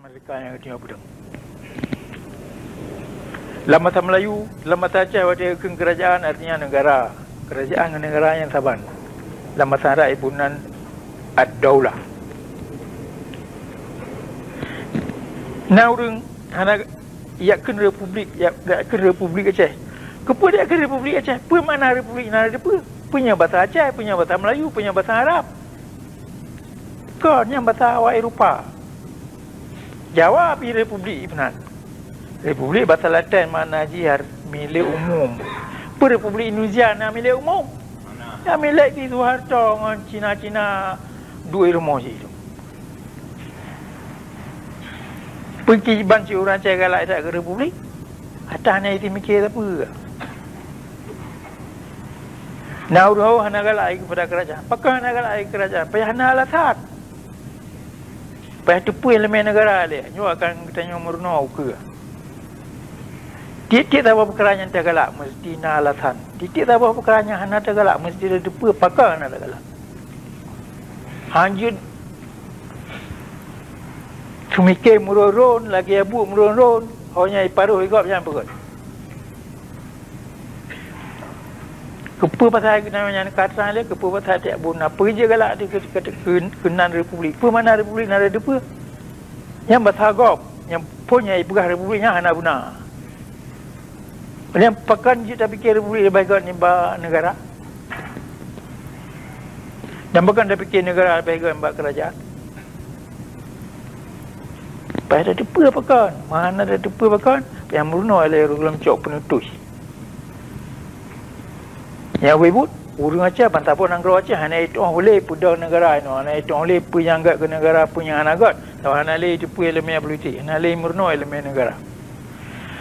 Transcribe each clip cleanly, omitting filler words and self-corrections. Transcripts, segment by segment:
mereka yang kena pedang. Dalam bahasa Melayu, dalam bahasa Aceh ada kerajaan artinya negara. Kerajaan dengan negara yang saban. Dalam bahasa Arab ibunan ad-daulah. Naurung hana yakun Republik Aceh. Kepa dia ke Republik Aceh? Apa makna Republik Nara depa? Punya bahasa Aceh, punya bahasa Melayu, punya bahasa Arab. Kau yang bahasa awak Eropah. Jawab Republik Ibnan. Republik bahasa Latin makna jihad milik umum. Republik Indonesia nak milik umum. Ya milik di Soeharto dengan Cina-Cina dua rumah je tu. Pergi banci orang Aceh galak tak ke Republik. Atas ni itu mikir apa ke? Nak urau hana galak kepada kerajaan. Pakah hana galak kerajaan. Payah hana alasan. Payah tepu elemen negara dia. Nyu akan kita nyu murno ke. Titik tak apa perkara yang tergalak mesti na alasan. Titik tak apa perkara yang hana tergalak mesti ada depa pakar hana tergalak. Hanjut sumike muron lagi abu muron hanya iparuh igap yang perut. Kepa pasal namanya kata dia kepa pasal tak bun apa je galak dia kata kenan Republik. Apa mana Republik nara depa? Yang bertagop yang punya ibah Republiknya hana guna. Yang pakan je tak fikir Republik lebih ni negara. Dan bukan dah fikir negara lebih baik kerajaan. Baik ada depa pakan. Mana ada depa pakan? Yang meruno oleh dalam cok penutus. Yang wibut urang Aceh bantah pun nang Aceh hana itu boleh pudang negara no hana itu boleh penyanggat ke negara punya anagat. Tahu hana le depa elemen politik. Hana le meruno elemen negara.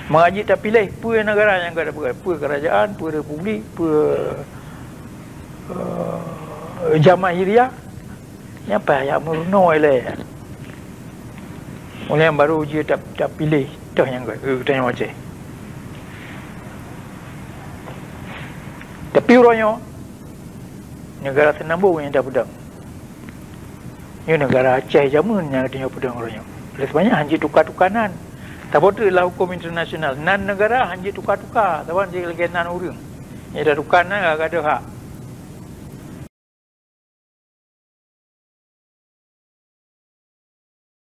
Mengaji tak pilih apa negara yang ada apa kerajaan, apa republik, apa Jamahiriah. Yang apa yang meruno oleh. Oleh yang baru dia tak pilih dah yang kita yang Aceh. Tapi orangnya negara Senambung yang dah pedang. Ini negara Aceh zaman yang ada pedang orangnya. Oleh sebabnya hanya tukar-tukaran. Tak boleh lah hukum internasional. Nan negara hanya tukar-tukar. Tawan dia lagi nan orang. Ia dah tukar nan agak ada hak.